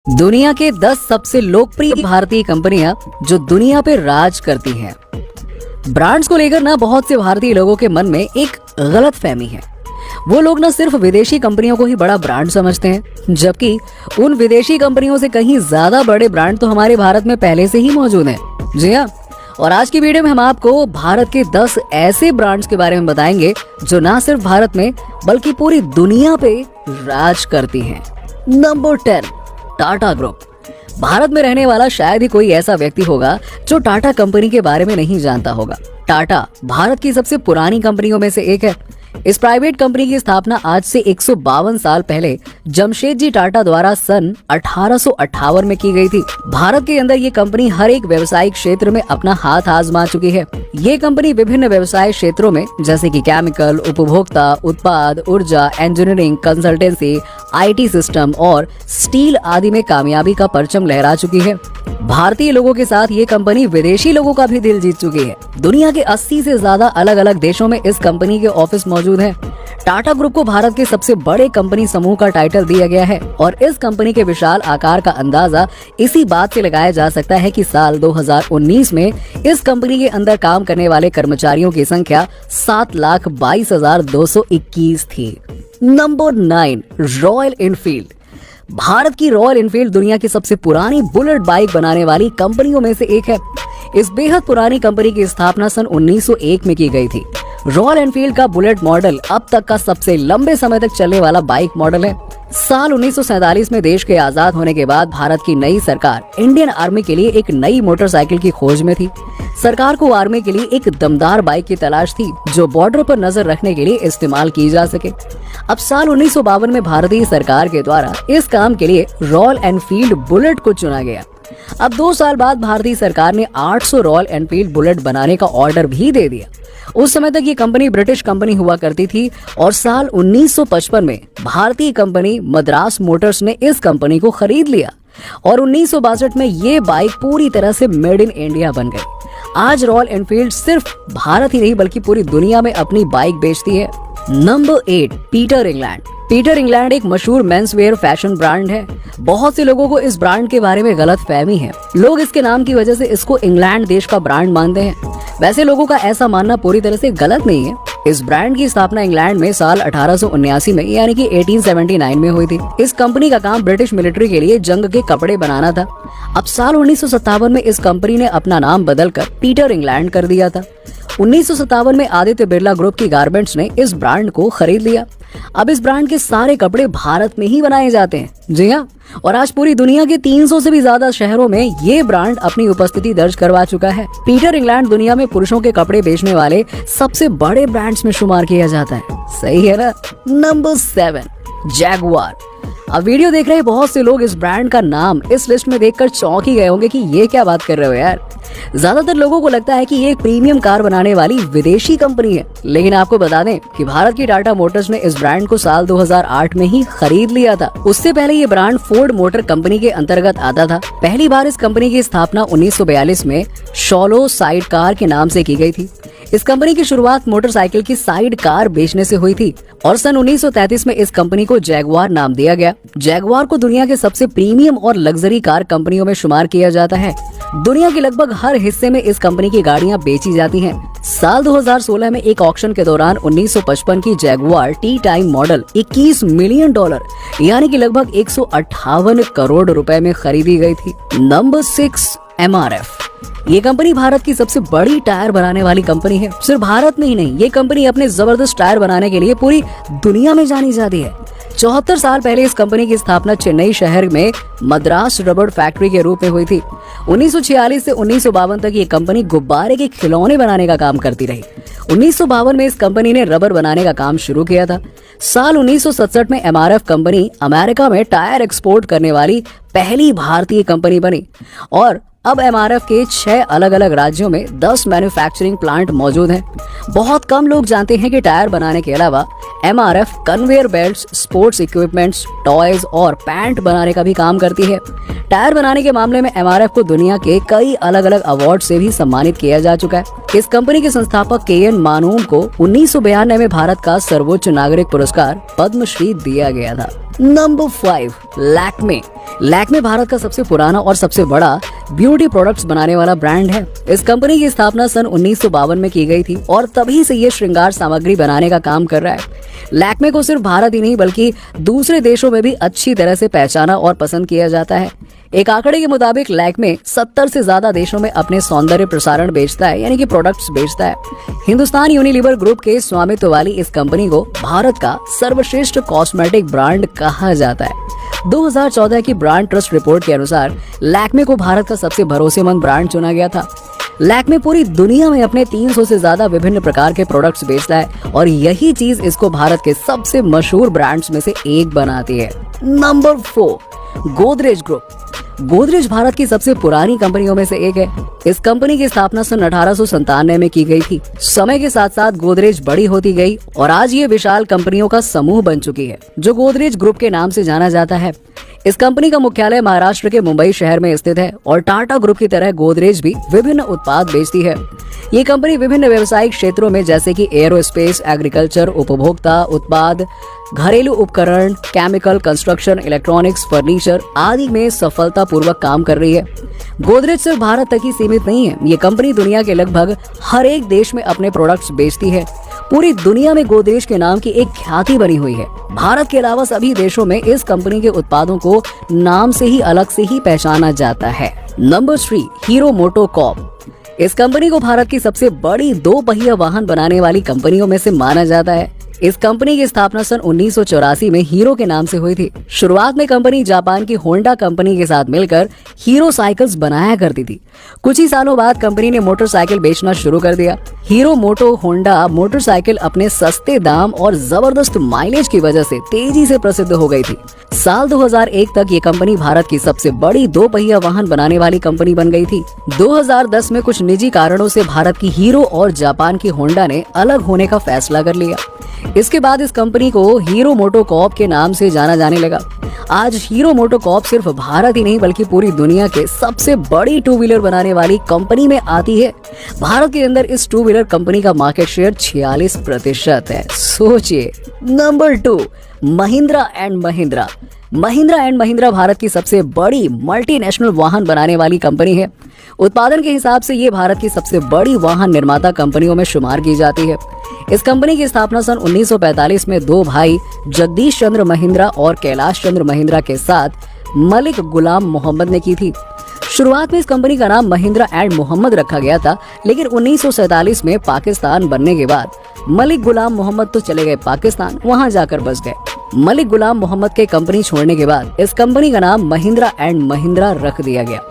दुनिया के 10 सबसे लोकप्रिय भारतीय कंपनियां जो दुनिया पे राज करती हैं। ब्रांड्स को लेकर ना बहुत से भारतीय लोगों के मन में एक गलत फहमी है। वो लोग ना सिर्फ विदेशी कंपनियों को ही बड़ा ब्रांड समझते हैं, जबकि उन विदेशी कंपनियों से कहीं ज्यादा बड़े ब्रांड तो हमारे भारत में पहले से ही मौजूद हैं। जी हाँ, और आज की वीडियो में हम आपको भारत के 10 ऐसे ब्रांड्स के बारे में बताएंगे जो ना सिर्फ भारत में बल्कि पूरी दुनिया पे राज करती हैं। Number 10, Tata group. भारत में रहने वाला शायद ही कोई ऐसा व्यक्ति होगा जो टाटा कंपनी के बारे में नहीं जानता होगा। टाटा भारत की सबसे पुरानी कंपनियों में से एक है। इस प्राइवेट कंपनी की स्थापना आज से 152 साल पहले जमशेदजी टाटा द्वारा सन 1858 में की गई थी। भारत के अंदर ये कंपनी हर एक व्यवसायिक क्षेत्र में अपना हाथ आजमा चुकी है। ये कंपनी विभिन्न व्यवसाय क्षेत्रों में जैसे कि केमिकल, उपभोक्ता, उत्पाद, ऊर्जा, इंजीनियरिंग, कंसल्टेंसी, IT सिस्टम और स्टील आदि में कामयाबी का परचम लहरा चुकी है। भारतीय लोगों के साथ ये कंपनी विदेशी लोगों का भी दिल जीत चुकी है। दुनिया के 80 से ज्यादा अलग अलग देशों में इस कंपनी के ऑफिस मौजूद हैं। टाटा ग्रुप को भारत के सबसे बड़े कंपनी समूह का टाइटल दिया गया है और इस कंपनी के विशाल आकार का अंदाजा इसी बात से लगाया जा सकता है कि साल 2019 में इस कंपनी के अंदर काम करने वाले कर्मचारियों की संख्या 7,22,221 थी। Number 9, royal Enfield. भारत की रॉयल एनफील्ड दुनिया की सबसे पुरानी बुलेट बाइक बनाने वाली कंपनियों में से एक है। इस बेहद पुरानी कंपनी की स्थापना सन 1901 में की गई थी। रॉयल एनफील्ड का बुलेट मॉडल अब तक का सबसे लंबे समय तक चलने वाला बाइक मॉडल है। साल 1947 में देश के आजाद होने के बाद भारत की नई सरकार इंडियन आर्मी के लिए एक नई मोटरसाइकिल की खोज में थी। सरकार को आर्मी के लिए एक दमदार बाइक की तलाश थी जो बॉर्डर पर नजर रखने के लिए इस्तेमाल की जा सके। अब साल 1952 में भारतीय सरकार के द्वारा इस काम के लिए रॉयल एनफील्ड बुलेट को चुना गया। अब 2 साल बाद भारतीय सरकार ने 800 रॉयल एनफील्ड बुलेट बनाने का ऑर्डर भी दे दिया। उस समय तक ये कंपनी ब्रिटिश कंपनी हुआ करती थी और साल 1955 में भारतीय कंपनी मद्रास मोटर्स ने इस कंपनी को खरीद लिया और 1962 में ये बाइक पूरी तरह से मेड इन इंडिया बन गई। आज रॉयल एनफील्ड सिर्फ भारत ही नहीं बल्कि पूरी दुनिया में अपनी बाइक बेचती है। Number 8, Peter England. Peter England एक मशहूर मेंस वेयर फैशन ब्रांड है। बहुत से लोगों को इस ब्रांड के बारे में गलत फहमी है। लोग इसके नाम की वजह से इसको इंग्लैंड देश का ब्रांड मानते हैं। वैसे लोगों का ऐसा मानना पूरी तरह से गलत नहीं है। इस ब्रांड की स्थापना इंग्लैंड में साल 1879 में यानी कि 1879 में हुई थी। इस कंपनी का काम ब्रिटिश मिलिट्री के लिए जंग के कपड़े बनाना था। अब साल 1957 में इस कंपनी ने अपना नाम बदलकर पीटर इंग्लैंड कर दिया था। 1957 में आदित्य बिरला ग्रुप की गारमेंट्स ने इस ब्रांड को खरीद लिया। अब इस ब्रांड के सारे कपड़े भारत में ही बनाए जाते हैं। जी हाँ, और आज पूरी दुनिया के 300 से भी ज्यादा शहरों में ये ब्रांड अपनी उपस्थिति दर्ज करवा चुका है। पीटर इंग्लैंड दुनिया में पुरुषों के कपड़े बेचने वाले सबसे बड़े ब्रांड्स में शुमार किया जाता है। सही है ना। Number 7, Jaguar. अब वीडियो देख रहे बहुत से लोग इस ब्रांड का नाम इस लिस्ट में देखकर चौंक ही गए होंगे कि ये क्या बात कर रहे हो यार। ज्यादातर लोगों को लगता है कि ये एक प्रीमियम कार बनाने वाली विदेशी कंपनी है, लेकिन आपको बता दें कि भारत की टाटा मोटर्स ने इस ब्रांड को साल 2008 में ही खरीद लिया था। उससे पहले ये ब्रांड फोर्ड मोटर कंपनी के अंतर्गत आता था। पहली बार इस कंपनी की स्थापना 1942 में शॉलो साइड कार के नाम से की गई थी। इस कंपनी की शुरुआत मोटरसाइकिल की साइड कार बेचने से हुई थी और सन 1933 में इस कंपनी को जैगुआर नाम दिया गया। जैगुआर को दुनिया के सबसे प्रीमियम और लग्जरी कार कंपनियों में शुमार किया जाता है। दुनिया के लगभग हर हिस्से में इस कंपनी की गाड़ियां बेची जाती हैं। साल 2016 में एक ऑक्शन के दौरान 1955 की Jaguar T time model $21 million यानी कि लगभग 158 करोड़ रुपए में खरीदी गई थी। Number 6, MRF। ये कंपनी भारत की सबसे बड़ी टायर बनाने वाली कंपनी है। सिर्फ भारत में ही नहीं, ये कंपनी अपने जबरदस्त टायर बनाने के लिए पूरी दुनिया में जानी जाती है। 74 साल पहले इस कंपनी की स्थापना चेन्नई शहर में मद्रास रबड़ फैक्ट्री के रूप में हुई थी। 1946 से 1952 तक ये कंपनी गुब्बारे के खिलौने बनाने का काम करती रही। 1952 में इस कंपनी ने रबर बनाने का काम शुरू किया था। साल 1967 में MRF कंपनी अमेरिका में टायर एक्सपोर्ट करने वाली पहली भारतीय कंपनी बनी और अब एमआरएफ के 6 अलग अलग राज्यों में 10 मैन्युफैक्चरिंग प्लांट मौजूद हैं। बहुत कम लोग जानते हैं कि टायर बनाने के अलावा MRF conveyor belts, sports equipments, toys और पैंट बनाने का भी काम करती है। टायर बनाने के मामले में एमआरएफ को दुनिया के कई अलग अलग अवार्ड से भी सम्मानित किया जा चुका है। इस कंपनी के संस्थापक केएन मानूम को 1992 में भारत का सर्वोच्च नागरिक पुरस्कार पद्मश्री दिया गया था। नंबर 5, लैक्मे। लैक्मे भारत का सबसे पुराना और सबसे बड़ा ब्यूटी प्रोडक्ट्स बनाने वाला ब्रांड है। इस कंपनी की स्थापना सन 1952 में की गई थी और तभी से ये श्रृंगार सामग्री बनाने का काम कर रहा है। लैक्मे को सिर्फ भारत ही नहीं बल्कि दूसरे देशों में भी अच्छी तरह से पहचाना और पसंद किया जाता है। एक आंकड़े के मुताबिक लैक्मे 70 से ज्यादा देशों में अपने सौंदर्य प्रसारण बेचता है, यानी कि प्रोडक्ट्स बेचता है। हिंदुस्तान यूनिलीवर ग्रुप के स्वामित्व वाली इस कंपनी को भारत का सर्वश्रेष्ठ कॉस्मेटिक ब्रांड कहा जाता है। 2014 की ब्रांड ट्रस्ट रिपोर्ट के अनुसार लैक्मे को भारत का सबसे भरोसेमंद ब्रांड चुना गया था। लैक्मे पूरी दुनिया में अपने 300 से ज्यादा विभिन्न प्रकार के प्रोडक्ट्स बेचता है और यही चीज इसको भारत के सबसे मशहूर ब्रांड्स में से एक बनाती है। Number 4, Godrej group. गोदरेज भारत की सबसे पुरानी कंपनियों में से एक है। इस कंपनी की स्थापना सन 1897 में की गई थी। समय के साथ साथ गोदरेज बड़ी होती गई और आज ये विशाल कंपनियों का समूह बन चुकी है जो गोदरेज ग्रुप के नाम से जाना जाता है। इस कंपनी का मुख्यालय महाराष्ट्र के मुंबई शहर में स्थित है और टाटा ग्रुप की तरह गोदरेज भी विभिन्न उत्पाद बेचती है। ये कंपनी विभिन्न व्यवसायिक क्षेत्रों में जैसे कि एरोस्पेस, एग्रीकल्चर, उपभोक्ता उत्पाद, घरेलू उपकरण, केमिकल, कंस्ट्रक्शन, इलेक्ट्रॉनिक्स, फर्नीचर आदि में सफलतापूर्वक काम कर रही है। गोदरेज सिर्फ भारत तक ही सीमित नहीं है। ये कंपनी दुनिया के लगभग हर एक देश में अपने प्रोडक्ट्स बेचती है। पूरी दुनिया में गोदरेज के नाम की एक ख्याति बनी हुई है। भारत के अलावा सभी देशों में इस कंपनी के उत्पादों को नाम से ही अलग से ही पहचाना जाता है। Number 3, hero MotoCorp. इस कंपनी को भारत की सबसे बड़ी 2 पहिया वाहन बनाने वाली कंपनियों में से माना जाता है। इस कंपनी की स्थापना सन 1984 में हीरो के नाम से हुई थी। शुरुआत में कंपनी जापान की होंडा कंपनी के साथ मिलकर हीरो साइकिल्स बनाया करती थी। कुछ ही सालों बाद कंपनी ने मोटरसाइकिल बेचना शुरू कर दिया। हीरो मोटो होंडा मोटरसाइकिल अपने सस्ते दाम और जबरदस्त माइलेज की वजह से तेजी से प्रसिद्ध हो गई थी। साल 2001 तक ये कंपनी भारत की सबसे बड़ी 2 पहिया वाहन बनाने वाली कंपनी बन गई थी। 2010 में कुछ निजी कारणों से भारत की हीरो और जापान की होंडा ने अलग होने का फैसला कर लिया। इसके बाद इस कंपनी को हीरो मोटोकॉर्प के नाम से जाना जाने लगा। आज हीरो मोटोकॉर्प सिर्फ भारत ही नहीं बल्कि पूरी दुनिया के सबसे बड़ी 2 व्हीलर बनाने वाली कंपनी में आती है। भारत के अंदर इस 2 व्हीलर कंपनी का मार्केट शेयर 46% है। सोचिए। Number 2, Mahindra and Mahindra. Mahindra and Mahindra Bharat की सबसे बड़ी मल्टीनेशनल वाहन बनाने वाली कंपनी है। उत्पादन के हिसाब से ये भारत की सबसे बड़ी वाहन निर्माता कंपनियों में शुमार की जाती है। इस कंपनी की स्थापना सन 1945 में 2 भाई जगदीश चंद्र महिंद्रा और कैलाश चंद्र महिंद्रा के साथ मलिक गुलाम मोहम्मद ने की थी। शुरुआत में इस कंपनी का नाम महिंद्रा एंड मोहम्मद रखा गया था, लेकिन 1947 में पाकिस्तान बनने के बाद मलिक गुलाम मोहम्मद तो चले गए पाकिस्तान, वहां जाकर बस गए। मलिक गुलाम मोहम्मद के कंपनी छोड़ने के बाद इस कंपनी का नाम महिंद्रा एंड महिंद्रा रख दिया गया।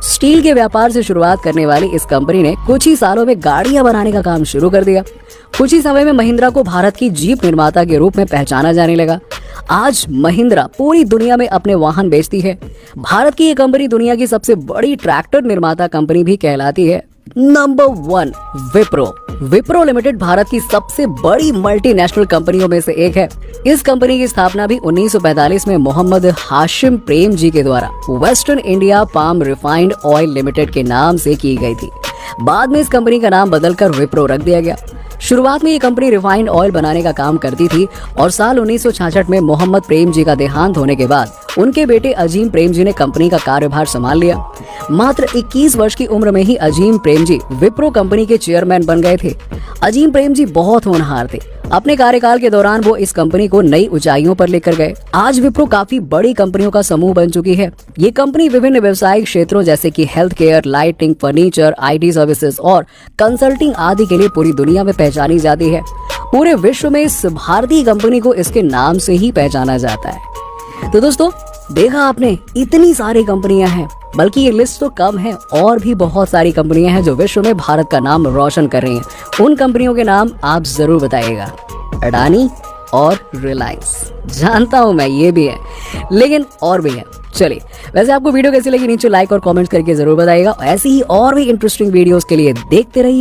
स्टील के व्यापार से शुरुआत करने वाली इस कंपनी ने कुछ ही सालों में गाड़ियां बनाने का काम शुरू कर दिया। कुछ ही समय में महिंद्रा को भारत की जीप निर्माता के रूप में पहचाना जाने लगा। आज महिंद्रा पूरी दुनिया में अपने वाहन बेचती है। भारत की ये कंपनी दुनिया की सबसे बड़ी ट्रैक्टर निर्माता कंपनी भी कहलाती है। नंबर 1, विप्रो। विप्रो लिमिटेड भारत की सबसे बड़ी मल्टीनेशनल कंपनियों में से एक है। इस कंपनी की स्थापना भी 1945 में मोहम्मद हाशिम प्रेम जी के द्वारा western India palm refined oil limited के नाम से की गई थी। बाद में इस कंपनी का नाम बदलकर विप्रो रख दिया गया। शुरुआत में ये कंपनी रिफाइंड ऑयल बनाने का काम करती थी और साल 1966 में मोहम्मद प्रेम जी का देहांत होने के बाद उनके बेटे अजीम प्रेम जी ने कंपनी का कार्यभार संभाल लिया। मात्र 21 वर्ष की उम्र में ही अजीम प्रेम जी विप्रो कंपनी के चेयरमैन बन गए थे। अजीम प्रेम जी बहुत होनहार थे। अपने कार्यकाल के दौरान वो इस कंपनी को नई ऊंचाइयों पर लेकर गए। आज विप्रो काफी बड़ी कंपनियों का समूह बन चुकी है। ये कंपनी विभिन्न व्यवसायिक क्षेत्रों जैसे कि health care, lighting, furniture, IT services और कंसल्टिंग आदि के लिए पूरी दुनिया में पहचानी जाती है। पूरे विश्व में इस भारतीय कंपनी को इसके नाम से ही पहचाना जाता है। तो दोस्तों, देखा आपने, इतनी सारी कंपनियां हैं, बल्कि ये लिस्ट तो कम है, और भी बहुत सारी कंपनियां हैं जो विश्व में भारत का नाम रोशन कर रही हैं। उन कंपनियों के नाम आप जरूर बताइएगा। अडानी, और रिलायंस। जानता हूं मैं, ये भी है, लेकिन और भी है। चलिए, वैसे आपको वीडियो कैसी लगी नीचे लाइक और कमेंट्स करके जरूर बताइएगा। ऐसी ही और भी इंटरेस्टिंग वीडियोस के लिए देखते रहिए